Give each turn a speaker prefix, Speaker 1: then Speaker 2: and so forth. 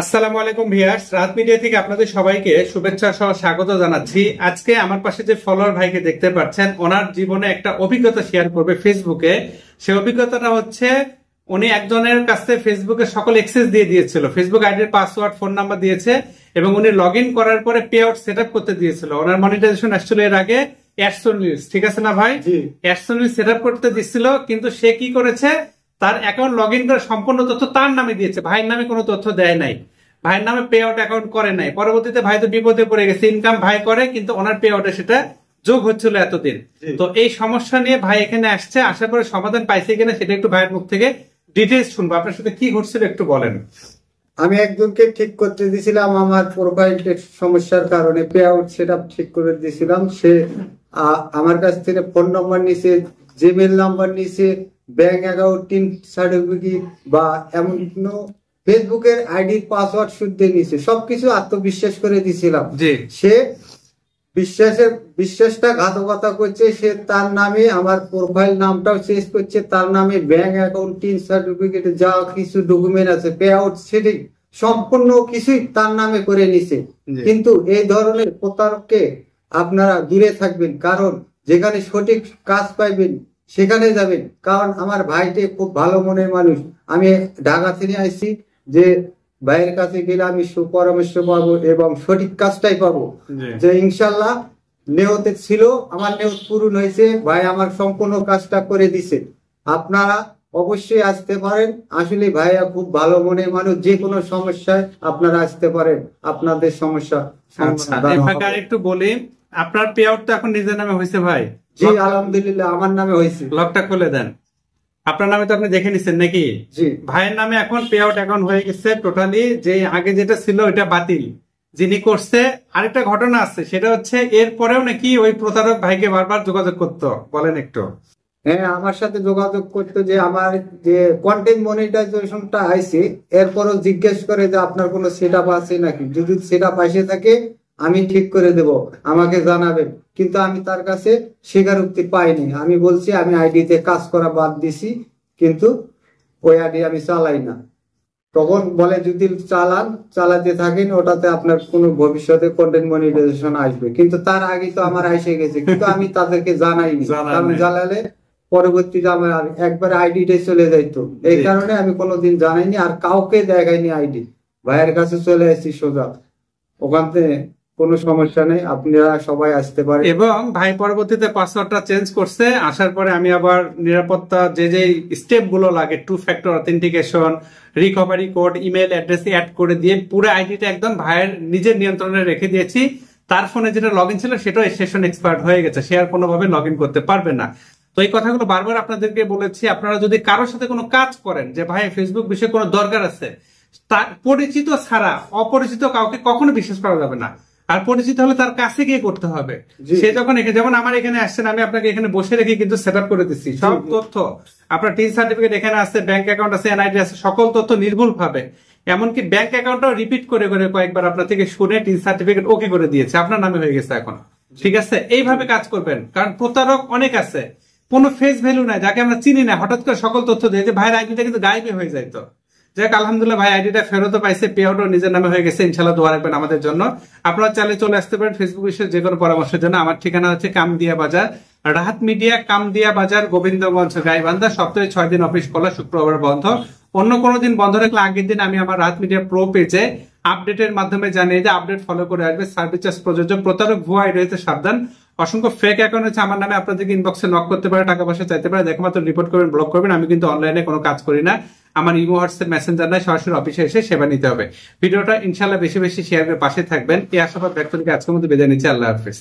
Speaker 1: আসসালামু আলাইকুম ভিউয়ার্স, রাত মিডিয়া থেকে আপনাদের সবাইকে শুভেচ্ছা সহ স্বাগত জানাচ্ছি। আজকে আমার পাশে যে ফলোয়ার ভাইকে দেখতে পাচ্ছেন, ওনার জীবনে একটা অভিজ্ঞতা শেয়ার করবে ফেসবুকে। সেই অভিজ্ঞতাটা হচ্ছে, উনি একজনের কাছে ফেসবুকে সকল অ্যাক্সেস দিয়ে দিয়েছিল, ফেসবুক আইডির পাসওয়ার্ড, ফোন নাম্বার দিয়েছে এবং উনি লগ ইন করার পরে পে আউট সেট আপ করতে দিয়েছিল। ওনার মনিটাইজেশন আসছিল এর আগে অ্যাডসেন্স, ঠিক আছে না ভাই? অ্যাডসেন্স সেট আপ করতে দিচ্ছিল, কিন্তু সে কি করেছে, তার অ্যাকাউন্ট লগ ইন করে সম্পূর্ণ তথ্য তার নামে দিয়েছে, ভাইয়ের নামে কোনো তথ্য দেয় নাই, ভাইয়ের নামে পে আউট অ্যাকাউন্ট করে নাই। পরবর্তীতে ভাই তো বিপদে পড়ে গেছে, ইনকাম ভাই করে কিন্তু ওনার পে আউটে সেটা যোগ হচ্ছিল এতদিন। তো এই সমস্যা নিয়ে ভাই এখানে আসছে, আসার পরে সমাধান পাইছে কিনা সেটা একটু ভাইয়ের মুখ থেকে ডিটেইলস শুনবো। আপনার সাথে কি ঘটছিল একটু বলেন।
Speaker 2: আমি একজনকে ঠিক করতে দিয়েছিলাম, আমার প্রোফাইলের সমস্যার কারণে পে আউট সেট আপ ঠিক করে দিয়েছিলাম। সে আমার কাছ থেকে ফোন নাম্বার নিছে, জিমেল নাম্বার নিছে, ব্যাংক অ্যাকাউন্টিং সার্টিফিকেট বা এমন কোনো ফেসবুকের আইডির পাসওয়ার্ড শুদ্ধ নিছে, সবকিছু আত্মবিশ্বাস করে দিয়েছিলাম। সে বিশ্বাসটা ঘাতকতা করছে। সে তার নামে আমার প্রোফাইল নামটাও চেঞ্জ করছে, তার নামে ব্যাংক অ্যাকাউন্টিং সার্টিফিকেট যা কিছু ডকুমেন্ট আছে, পে আউট সেটি সম্পূর্ণ কিছুই তার নামে করে নিছে। কিন্তু এই ধরনের প্রতারককে আপনারা দূরে থাকবেন, কারণ যেখানে সঠিক কাজ পাইবেন সেখানে যাবেন। কারণ আমার ভাইটি খুব ভালো মনের মানুষ, আমি ঢাকা থেকে আসছি যে ভাইয়ের কাছে গেলে আমি সুপরামর্শ পাবো এবং সঠিক কাজটাই পাবো। যে ইনশাল্লাহ নিয়তে ছিল, আমার নিয়ত পূরণ হয়েছে, ভাই আমার সম্পূর্ণ কাজটা করে দিছে। আপনারা অবশ্যই আসতে পারেন, আসলে ভাইয়া খুব ভালো মনের মানুষ, যে কোনো সমস্যায় আপনারা আসতে পারেন, আপনাদের সমস্যা
Speaker 1: একটু বলি। আপনার পে আউট তো এখন নিজের নামে হয়েছে ভাই?
Speaker 2: জি আলহামদুলিল্লাহ, আমার নামে হয়েছে।
Speaker 1: লকটা খুলে দেন। আপনার নামে তো আপনি দেখে নিচ্ছেন নাকি?
Speaker 2: জি।
Speaker 1: ভাইয়ের নামে এখন পে আউট অ্যাকাউন্ট হয়ে গেছে টোটালি। যে আগে যেটা ছিল ওইটা বাতিল, যিনি করছে। আরেকটা ঘটনা আছে, সেটা হচ্ছে এরপরেও নাকি ওই প্রতারক ভাইকে বারবার যোগাযোগ করতো, বলেন একটু।
Speaker 2: হ্যাঁ, আমার সাথে যোগাযোগ করতো, যে আমার যে কন্টেন্ট মনিটাইজেশনটা আইছে এরপরও জিজ্ঞেস করে যে আপনার কোনো সেট আপ আছে নাকি, যদি সেট আপ আসে থাকে আমি ঠিক করে দেব, আমাকে জানাবেন। কিন্তু আমি তার কাছে স্বীকারোক্তি পাইনি। আমি বলছি আমি আইডিতে কাজ করা বাদ দিছি, কিন্তু ওই আইডি আমি চালাই না। তখন বলে যদি চালাতে থাকেন ওটাতে আপনার কোনো ভবিষ্যতে কন্টেন্ট মনিটাইজেশন আসবে, কিন্তু তার আগে তো আমার এসে গেছে, কিন্তু আমি তাদেরকে জানাইনি। কারণ জানালে পরবর্তীতে আমার একবার আইডিটাই চলে যাইতো, এই কারণে আমি কোনোদিন জানাইনি আর কাউকে দেখাইনি আইডি। ভাইয়ের কাছে চলে আসছি সোজা, ওখান থেকে কোনো সমস্যা নেই, আপনারা সবাই আসতে পারেন।
Speaker 1: এবং ভাই পরবর্তীতে পাসওয়ার্ডটা চেঞ্জ করছে, আসার পরে আমি আবার নিরাপত্তা যে যে স্টেপ গুলো লাগে, 2 factor authentication, recovery code, email address add করে দিয়ে পুরো আইডিটা একদম ভাইয়ের নিজের নিয়ন্ত্রণে রেখে দিয়েছি। তার ফোনে যেটা লগ ইন ছিল সেটাও সেশন এক্সপায়ার্ড হয়ে গেছে, সে আর কোনোভাবে লগ ইন করতে পারবে না। তো এই কথাগুলো বারবার আপনাদেরকে বলেছি। আপনারা যদি কারোর সাথে কোনো কাজ করেন, যে ভাই ফেসবুক বিষয়ে কোনো দরকার আছে, তার পরিচিত ছাড়া অপরিচিত কাউকে কখনো বিশ্বাস করা যাবে না। আর পরিচিত হলে তার কাছে গিয়ে করতে হবে। সে যখন যেমন আমার এখানে আসছেন, আমি আপনাকে এখানে বসে রেখে কিন্তু সেট আপ করে দিচ্ছি সব তথ্য। আপনার টিন সার্টিফিকেট এখানে আছে, ব্যাংক অ্যাকাউন্ট আছে, এনআইডি আছে, সকল তথ্য নির্ভুল ভাবে। এমনকি ব্যাংক অ্যাকাউন্টটাও রিপিট করে করে কয়েকবার আপনার থেকে শুনে টিন সার্টিফিকেট ওকে করে দিয়েছে, আপনার নামে হয়ে গেছে এখন। ঠিক আছে, এইভাবে কাজ করবেন, কারণ প্রতারক অনেক আছে, কোনো ফেস ভ্যালু নাই, যাকে আমরা চিনি না, হঠাৎ করে সকল তথ্য দিয়ে যে ভাইয়ের আইডিটা কিন্তু গায়েবে হয়ে যায়। তো যাক, আলহামদুলিল্লাহ ভাই আইডিটা ফেরত পাইছে, পে আউটও নিজের নামে হয়ে গেছে। ইনশাআল্লাহ দোয়া রাখবেন আমাদের জন্য। আপনারা চাইলে চলে আসতে পারেন ফেসবুক বিষয়ে যে কোনো পরামর্শের জন্য। আমার ঠিকানা হচ্ছে কামদিয়া বাজার, রাহাত মিডিয়া, কামদিয়া বাজার, গোবিন্দগঞ্জ, গাইবান্ধা। সপ্তাহে 6 দিন অফিস খোলা, শুক্রবার বন্ধ। অন্য কোনো দিন বন্ধ রাখলে আগের দিন আমি আমার রাহাত মিডিয়া প্রো পেজে আপডেটের মাধ্যমে জানিয়ে যে আপডেট ফলো করে আসবে। সার্ভিস চার্জ প্রযোজ্য। প্রতারক ভুয়া আইডি হতে সাবধান। অসংখ্য ফেক অ্যাকাউন্ট হচ্ছে আমার নামে, আপনাদেরকে ইনবক্সে নক করতে পারে, টাকা পয়সা চাইতে পারে, দেখে মাত্র রিপোর্ট করবেন, ব্লক করবেন। আমি কিন্তু অনলাইনে কোনো কাজ করি না, আমার ইমো, হোয়াটসঅ্যাপ, মেসেঞ্জার নাই, সরাসরি অফিসে এসে সেবা নিতে হবে। ভিডিওটা ইনশাআল্লাহ বেশি বেশি শেয়ার করে পাশে থাকবেন, এই আশাবাদ ব্যক্ত করে আজকের মধ্যে বিদায় নিচ্ছি। আল্লাহ হাফেজ।